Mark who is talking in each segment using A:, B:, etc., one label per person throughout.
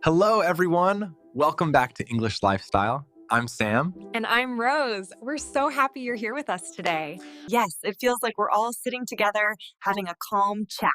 A: Hello, everyone. Welcome back to English Lifestyle. I'm Sam.
B: And I'm Rose. We're so happy you're here with us today.
C: Yes, it feels like we're all sitting together having a calm chat.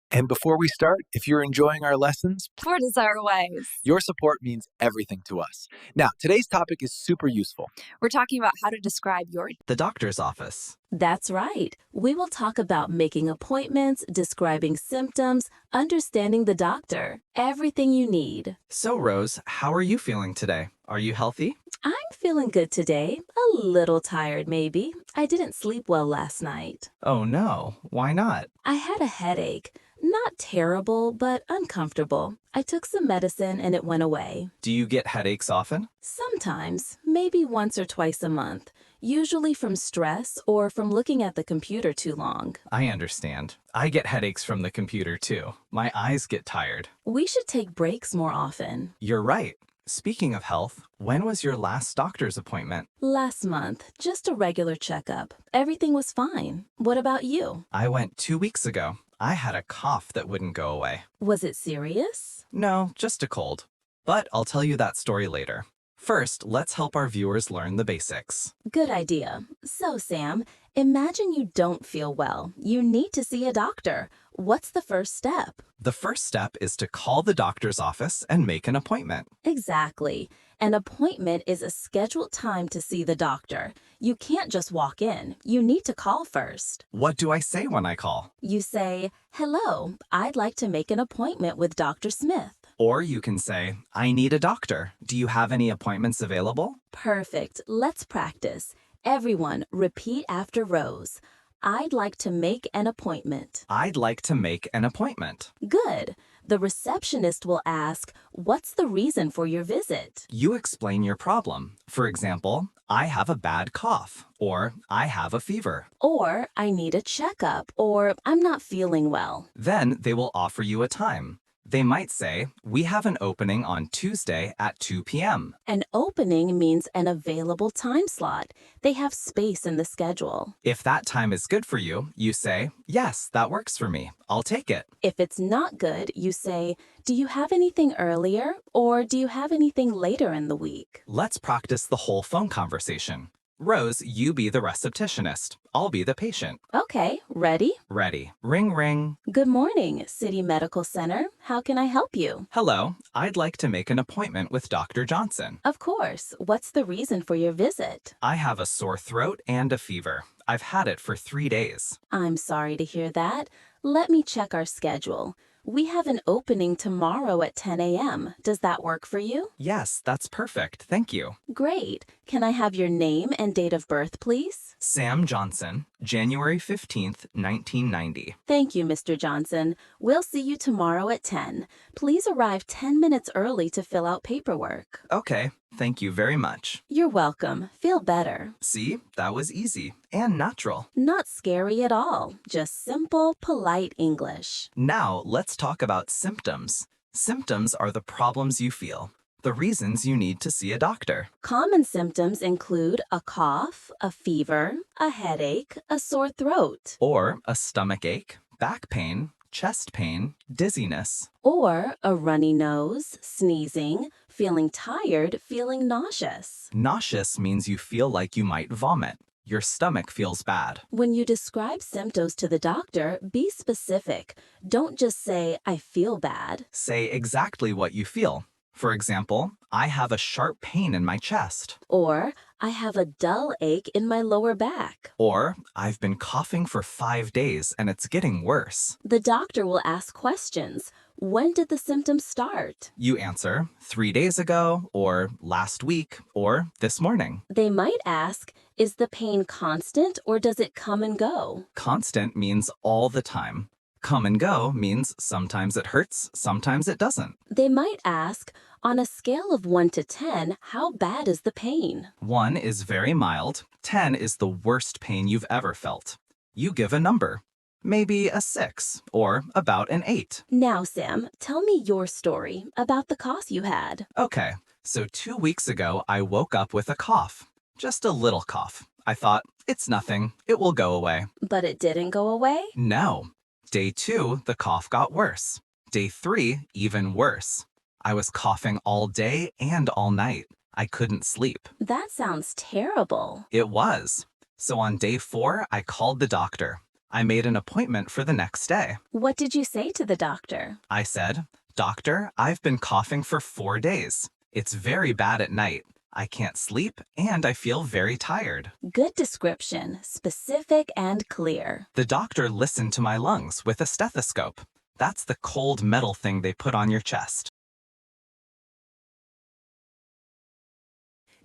A: And before we start, if you're enjoying our lessons,
B: What is our ways?
A: your support means everything to us. Now, today's topic is super useful.
B: We're talking about how to describe
D: The doctor's office.
E: That's right. We will talk about making appointments, describing symptoms, understanding the doctor, everything you need.
D: So, Rose, how are you feeling today? Are you healthy?
E: I'm feeling good today. A little tired, maybe. I didn't sleep well last night.
D: Oh no, why not?
E: I had a headache. Not terrible, but uncomfortable. I took some medicine and it went away.
D: Do you get headaches often?
E: Sometimes, maybe once or twice a month. Usually from stress or from looking at the computer too long.
D: I understand. I get headaches from the computer too. My eyes get tired.
E: We should take breaks more often.
D: You're right. Speaking of health, when was your last doctor's appointment?
E: Last month, just a regular checkup. Everything was fine. What about you?
D: I went 2 weeks ago. I had a cough that wouldn't go away.
E: Was it serious?
D: No, just a cold. But I'll tell you that story later. First, let's help our viewers learn the basics.
E: Good idea. So, Sam, imagine you don't feel well. You need to see a doctor. What's the first step?
D: The first step is to call the doctor's office and make an appointment.
E: Exactly. An appointment is a scheduled time to see the doctor. You can't just walk in. You need to call first.
D: What do I say when I call?
E: You say, "Hello, I'd like to make an appointment with Dr. Smith."
D: Or you can say, I need a doctor. Do you have any appointments available?
E: Perfect. Let's practice. Everyone, repeat after Rose. I'd like to make an appointment.
D: I'd like to make an appointment.
E: Good. The receptionist will ask, "What's the reason for your visit?"
D: You explain your problem. For example, I have a bad cough, or I have a fever.
E: Or, "I need a checkup," or "I'm not feeling well."
D: Then they will offer you a time. They might say, we have an opening on Tuesday at 2 p.m.
E: An opening means an available time slot. They have space in the schedule.
D: If that time is good for you, you say, yes, that works for me. I'll take it.
E: If it's not good, you say, "Do you have anything earlier?" or "Do you have anything later in the week?"
D: Let's practice the whole phone conversation. Rose, you be the receptionist. I'll be the patient.
E: Okay, ready?
D: Ready. Ring, ring.
E: Good morning, City Medical Center. How can I help you?
D: Hello, I'd like to make an appointment with Dr. Johnson.
E: Of course. What's the reason for your visit?
D: I have a sore throat and a fever. I've had it for 3 days.
E: I'm sorry to hear that. Let me check our schedule. We have an opening tomorrow at 10 a.m. Does that work for you?
D: Yes, that's perfect. Thank you.
E: Great. Can I have your name and date of birth, please?
D: Sam Johnson, January 15th, 1990.
E: Thank you, Mr. Johnson. We'll see you tomorrow at 10. Please arrive 10 minutes early to fill out paperwork.
D: Okay, thank you very much.
E: You're welcome. Feel better.
D: See, that was easy and natural.
E: Not scary at all. Just simple, polite English.
D: Now, let's talk about symptoms. Symptoms are the problems you feel, the reasons you need to see a doctor.
E: Common symptoms include a cough, a fever, a headache, a sore throat,
D: Or a stomach ache, back pain, chest pain, dizziness.
E: or a runny nose, sneezing, feeling tired, feeling nauseous.
D: Nauseous means you feel like you might vomit. Your stomach feels bad.
E: When you describe symptoms to the doctor, be specific. Don't just say, "I feel bad."
D: Say exactly what you feel. For example, I have a sharp pain in my chest.
E: Or, "I have a dull ache in my lower back."
D: Or, I've been coughing for 5 days and it's getting worse.
E: The doctor will ask questions. When did the symptoms start?
D: You answer, 3 days ago, or last week, or this morning.
E: They might ask, "Is the pain constant or does it come and go?"
D: Constant means all the time. Come and go means sometimes it hurts, sometimes it doesn't.
E: They might ask, "On a scale of 1 to 10, how bad is the pain?"
D: 1 is very mild, 10 is the worst pain you've ever felt. You give a number. Maybe a 6 or about an 8.
E: Now, Sam, tell me your story about the cough you had.
D: Okay, so 2 weeks ago, I woke up with a cough. Just a little cough. I thought, it's nothing. It will go away.
E: But it didn't go away?
D: No. Day 2, the cough got worse. Day 3, even worse. I was coughing all day and all night. I couldn't sleep.
E: That sounds terrible.
D: It was. So on day 4, I called the doctor. I made an appointment for the next day.
E: What did you say to the doctor?
D: I said, "Doctor, I've been coughing for 4 days. It's very bad at night. I can't sleep and I feel very tired."
E: Good description, specific and clear.
D: The doctor listened to my lungs with a stethoscope. That's the cold metal thing they put on your chest.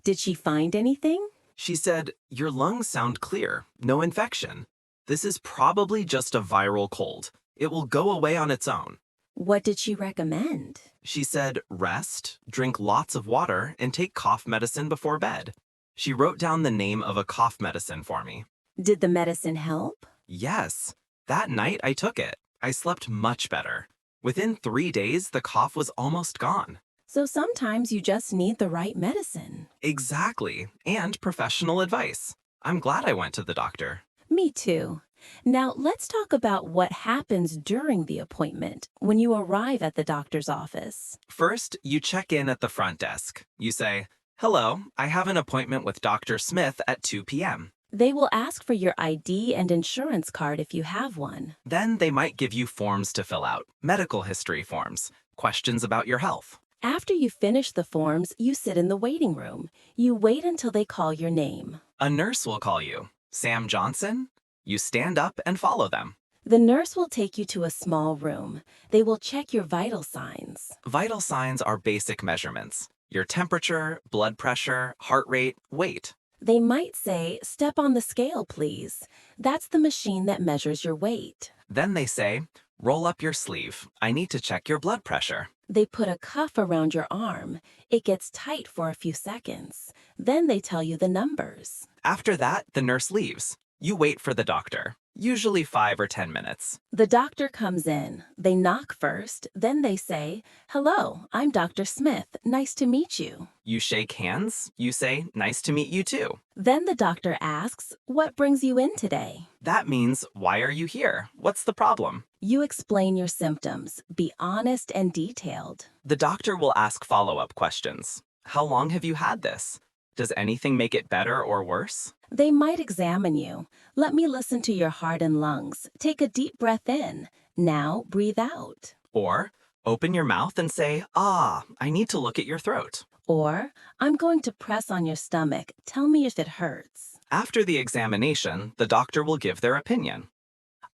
F: Did she find anything?
G: She said, "Your lungs sound clear, no infection. This is probably just a viral cold. It will go away on its own."
F: What did she recommend?
G: She said, "Rest, drink lots of water, and take cough medicine before bed." She wrote down the name of a cough medicine for me.
F: Did the medicine help?
G: Yes, that night I took it. I slept much better. Within 3 days, the cough was almost gone.
F: So sometimes you just need the right medicine.
G: Exactly, and professional advice. I'm glad I went to the doctor.
F: Me too. Now let's talk about what happens during the appointment when you arrive at the doctor's office.
G: First, you check in at the front desk. You say, "Hello, I have an appointment with Dr. Smith at 2 p.m.
F: They will ask for your ID and insurance card if you have one.
G: Then they might give you forms to fill out, medical history forms, questions about your health.
F: After you finish the forms, you sit in the waiting room. You wait until they call your name.
G: A nurse will call you. "Sam Johnson?" You stand up and follow them.
F: The nurse will take you to a small room. They will check your vital signs.
G: Vital signs are basic measurements. Your temperature, blood pressure, heart rate, weight.
F: They might say, "Step on the scale, please." That's the machine that measures your weight.
G: Then they say, "Roll up your sleeve. I need to check your blood pressure."
F: They put a cuff around your arm. It gets tight for a few seconds. Then they tell you the numbers.
G: After that, the nurse leaves. You wait for the doctor, usually 5 or 10 minutes.
F: The doctor comes in. They knock first. Then they say, "Hello, I'm Dr. Smith. Nice to meet you."
G: You shake hands. You say, "Nice to meet you too."
F: Then the doctor asks, "What brings you in today?"
G: That means, "Why are you here? What's the problem?"
F: You explain your symptoms. Be honest and detailed.
G: The doctor will ask follow-up questions. "How long have you had this? Does anything make it better or worse?"
F: They might examine you. "Let me listen to your heart and lungs. Take a deep breath in. Now breathe out."
G: Or, open your mouth and say, "Ah, I need to look at your throat."
F: Or, "I'm going to press on your stomach. Tell me if it hurts."
G: After the examination, the doctor will give their opinion.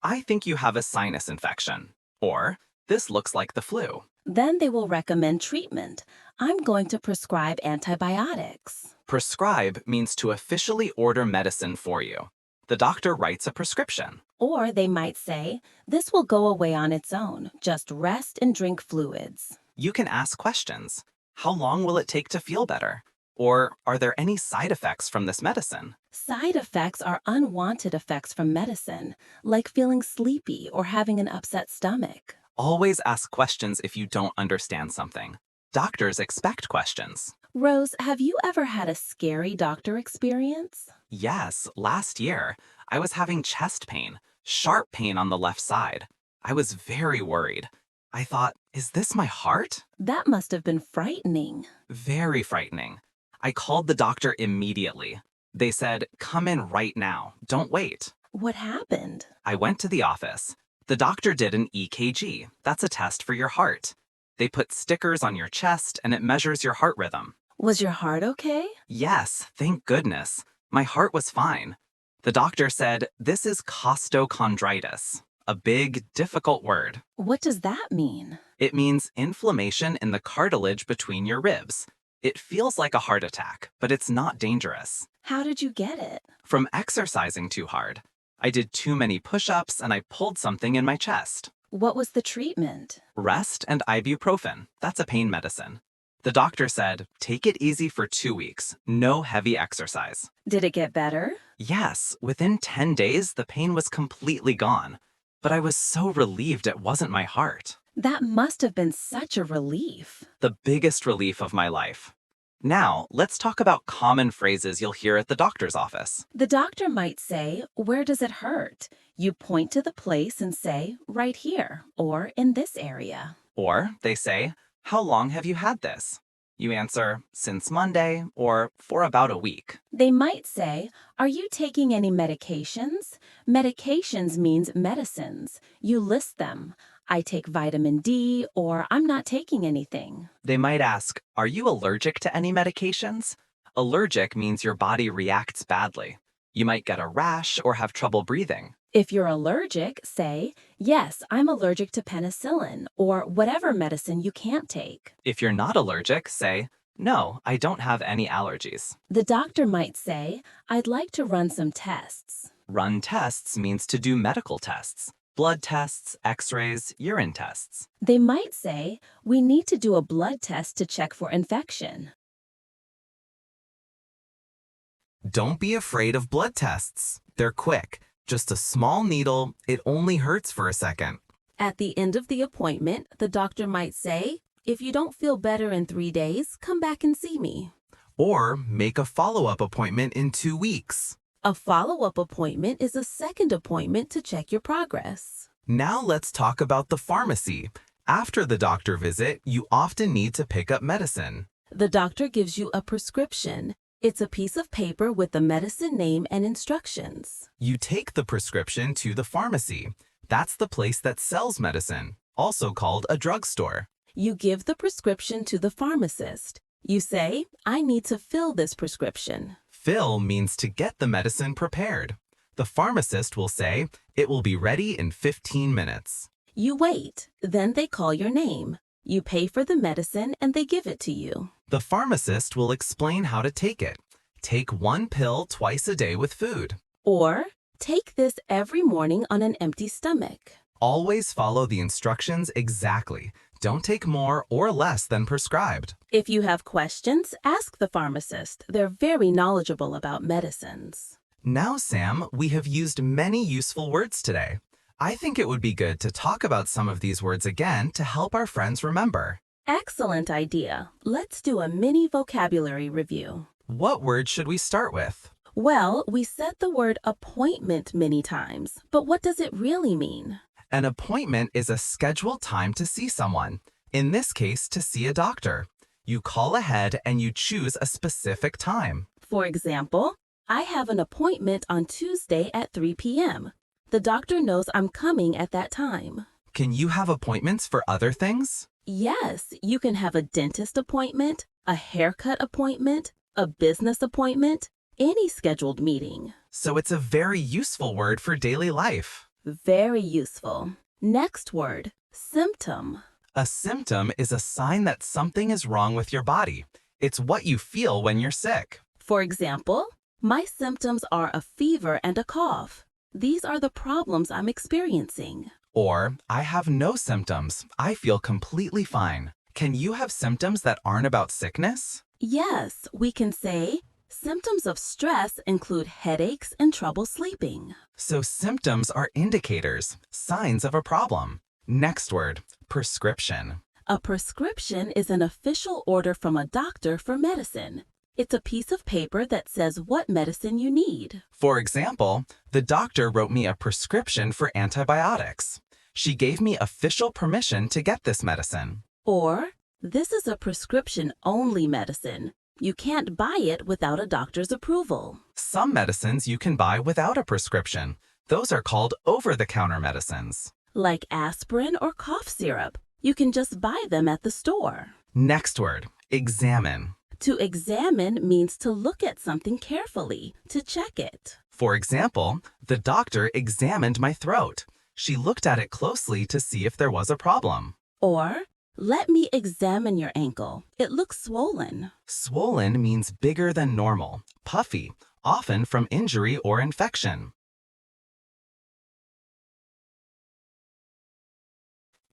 G: "I think you have a sinus infection." Or, "This looks like the flu."
F: Then they will recommend treatment. "I'm going to prescribe antibiotics."
G: Prescribe means to officially order medicine for you. The doctor writes a prescription.
F: Or they might say, "This will go away on its own. Just rest and drink fluids."
G: You can ask questions. How long will it take to feel better? Or, are there any side effects from this medicine?
F: Side effects are unwanted effects from medicine, like feeling sleepy or having an upset stomach.
G: Always ask questions if you don't understand something. Doctors expect questions.
F: Rose, have you ever had a scary doctor experience?
G: Yes, last year, I was having chest pain, sharp pain on the left side. I was very worried. I thought, is this my heart?
F: That must have been frightening.
G: Very frightening. I called the doctor immediately. They said, "Come in right now. Don't wait."
F: What happened?
G: I went to the office. The doctor did an EKG. That's a test for your heart. They put stickers on your chest and it measures your heart rhythm.
F: Was your heart okay?
G: Yes, thank goodness. My heart was fine. The doctor said, "This is costochondritis," a big, difficult word.
F: What does that mean?
G: It means inflammation in the cartilage between your ribs. It feels like a heart attack, but it's not dangerous.
F: How did you get it?
G: From exercising too hard. I did too many push-ups and I pulled something in my chest.
F: What was the treatment?
G: Rest and ibuprofen. That's a pain medicine. The doctor said, "Take it easy for 2 weeks. No heavy exercise."
F: Did it get better?
G: Yes, within 10 days, the pain was completely gone. But I was so relieved it wasn't my heart.
F: That must have been such a relief.
G: The biggest relief of my life. Now, let's talk about common phrases you'll hear at the doctor's office.
F: The doctor might say, "Where does it hurt?" You point to the place and say, "Right here," or "In this area."
G: Or they say, How long have you had this? You answer, since Monday, or for about a week.
F: They might say, are you taking any medications? Medications means medicines. You list them. I take vitamin D, or I'm not taking anything.
G: They might ask, are you allergic to any medications? Allergic means your body reacts badly. You might get a rash or have trouble breathing.
F: If you're allergic, say, yes, I'm allergic to penicillin, or whatever medicine you can't take.
G: If you're not allergic, say, no, I don't have any allergies.
F: The doctor might say, I'd like to run some tests.
G: Run tests means to do medical tests. Blood tests, x-rays, urine tests.
F: They might say, we need to do a blood test to check for infection.
G: Don't be afraid of blood tests. They're quick. Just a small needle, it only hurts for a second.
E: At the end of the appointment, the doctor might say, if you don't feel better in 3 days, come back and see me.
G: Or make a follow-up appointment in 2 weeks.
E: A follow-up appointment is a second appointment to check your progress.
G: Now let's talk about the pharmacy. After the doctor visit, you often need to pick up medicine.
E: The doctor gives you a prescription. It's a piece of paper with the medicine name and instructions.
G: You take the prescription to the pharmacy. That's the place that sells medicine, also called a drugstore.
E: You give the prescription to the pharmacist. You say, I need to fill this prescription.
G: Fill means to get the medicine prepared. The pharmacist will say, it will be ready in 15 minutes.
E: You wait. Then they call your name. You pay for the medicine and they give it to you.
G: The pharmacist will explain how to take it. Take 1 pill twice a day with food.
E: Or, take this every morning on an empty stomach.
G: Always follow the instructions exactly. Don't take more or less than prescribed.
E: If you have questions, ask the pharmacist. They're very knowledgeable about medicines.
G: Now, Sam, we have used many useful words today. I think it would be good to talk about some of these words again to help our friends remember.
E: Excellent idea. Let's do a mini vocabulary review.
G: What word should we start with?
E: Well, we said the word appointment many times, but what does it really mean?
G: An appointment is a scheduled time to see someone. In this case, to see a doctor. You call ahead and you choose a specific time.
E: For example, I have an appointment on Tuesday at 3 p.m. The doctor knows I'm coming at that time.
G: Can you have appointments for other things?
E: Yes, you can have a dentist appointment, a haircut appointment, a business appointment, any scheduled meeting.
G: So it's a very useful word for daily life.
E: Very useful. Next word, symptom.
G: A symptom is a sign that something is wrong with your body. It's what you feel when you're sick.
E: For example, my symptoms are a fever and a cough. These are the problems I'm experiencing.
G: Or, I have no symptoms. I feel completely fine. Can you have symptoms that aren't about sickness?
E: Yes, we can say, symptoms of stress include headaches and trouble sleeping.
G: So symptoms are indicators, signs of a problem. Next word, prescription.
E: A prescription is an official order from a doctor for medicine. It's a piece of paper that says what medicine you need.
G: For example, the doctor wrote me a prescription for antibiotics. She gave me official permission to get this medicine.
E: Or, this is a prescription-only medicine. You can't buy it without a doctor's approval.
G: Some medicines you can buy without a prescription. Those are called over-the-counter medicines.
E: Like aspirin or cough syrup. You can just buy them at the store.
G: Next word, examine.
E: To examine means to look at something carefully, to check it.
G: For example, the doctor examined my throat. She looked at it closely to see if there was a problem.
E: Or, let me examine your ankle. It looks swollen.
G: Swollen means bigger than normal, puffy, often from injury or infection.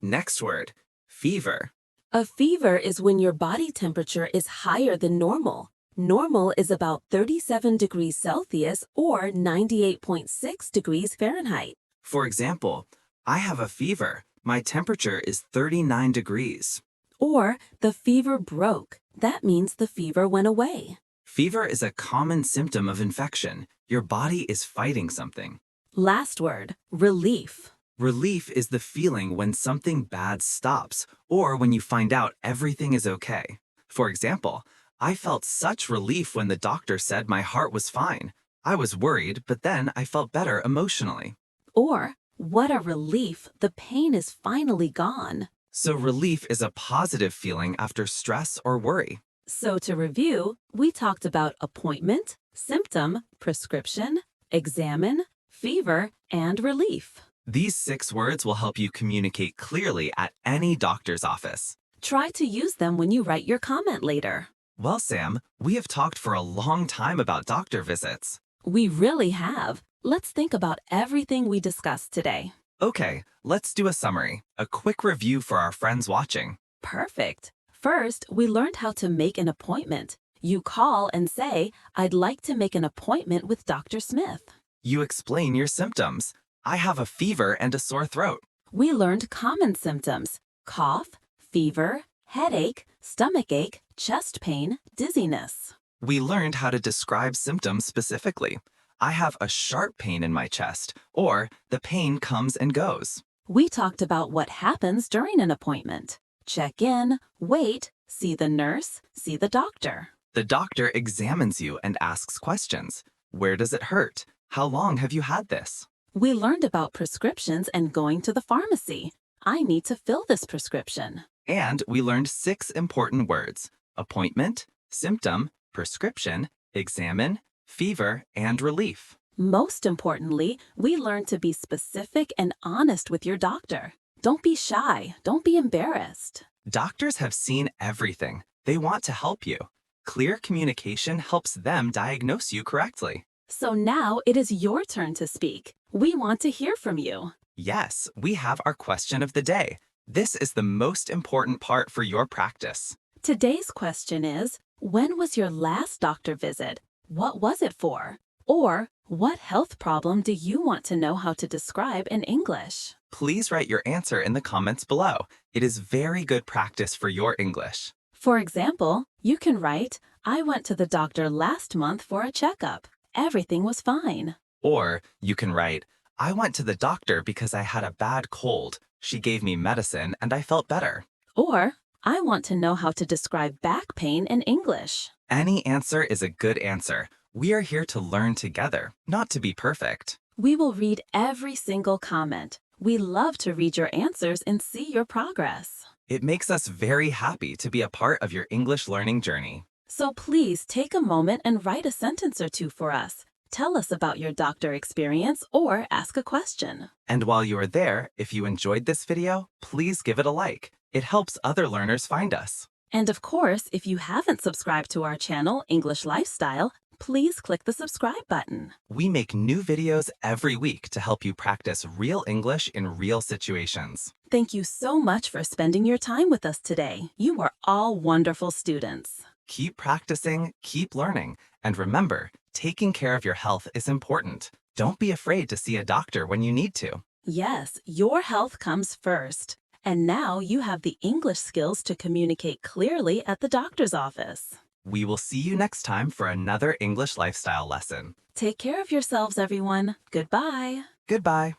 G: Next word, fever.
E: A fever is when your body temperature is higher than normal. Normal is about 37 degrees Celsius or 98.6 degrees Fahrenheit.
G: For example, I have a fever. My temperature is 39 degrees.
E: Or, the fever broke. That means the fever went away.
G: Fever is a common symptom of infection. Your body is fighting something.
E: Last word, relief.
D: Relief is the feeling when something bad stops or when you find out everything is okay. For example, I felt such relief when the doctor said my heart was fine. I was worried, but then I felt better emotionally.
E: Or, what a relief, the pain is finally gone.
D: So relief is a positive feeling after stress or worry.
E: So to review, we talked about appointment, symptom, prescription, examine, fever, and relief.
D: These 6 words will help you communicate clearly at any doctor's office.
E: Try to use them when you write your comment later.
D: Well, Sam, we have talked for a long time about doctor visits.
E: We really have. Let's think about everything we discussed today.
D: Okay, let's do a summary, a quick review for our friends watching.
E: Perfect. First, we learned how to make an appointment. You call and say, "I'd like to make an appointment with Dr. Smith."
D: You explain your symptoms. I have a fever and a sore throat.
E: We learned common symptoms: cough, fever, headache, stomachache, chest pain, dizziness.
D: We learned how to describe symptoms specifically. I have a sharp pain in my chest, or the pain comes and goes.
E: We talked about what happens during an appointment. Check in, wait, see the nurse, see the doctor.
D: The doctor examines you and asks questions. Where does it hurt? How long have you had this?
E: We learned about prescriptions and going to the pharmacy. I need to fill this prescription.
D: And we learned 6 important words: appointment, symptom, prescription, examine, fever, and relief.
E: Most importantly, we learned to be specific and honest with your doctor. Don't be shy. Don't be embarrassed.
D: Doctors have seen everything. They want to help you. Clear communication helps them diagnose you correctly.
E: So now it is your turn to speak. We want to hear from you.
D: Yes, we have our question of the day. This is the most important part for your practice.
E: Today's question is, when was your last doctor visit? What was it for? Or, what health problem do you want to know how to describe in English?
D: Please write your answer in the comments below. It is very good practice for your English.
E: For example, you can write, "I went to the doctor last month for a checkup. Everything was fine."
D: Or you can write, "I went to the doctor because I had a bad cold. She gave me medicine and I felt better."
E: Or, "I want to know how to describe back pain in English."
D: Any answer is a good answer. We are here to learn together, not to be perfect.
E: We will read every single comment. We love to read your answers and see your progress.
D: It makes us very happy to be a part of your English learning journey.
E: So please take a moment and write a sentence or two for us. Tell us about your doctor experience or ask a question.
D: And while you are there, if you enjoyed this video, please give it a like. It helps other learners find us.
E: And of course, if you haven't subscribed to our channel, English Lifestyle, please click the subscribe button.
D: We make new videos every week to help you practice real English in real situations.
E: Thank you so much for spending your time with us today. You are all wonderful students.
D: Keep practicing, keep learning, and remember, taking care of your health is important. Don't be afraid to see a doctor when you need to.
E: Yes, your health comes first. And now you have the English skills to communicate clearly at the doctor's office.
D: We will see you next time for another English lifestyle lesson.
E: Take care of yourselves, everyone. Goodbye.
D: Goodbye.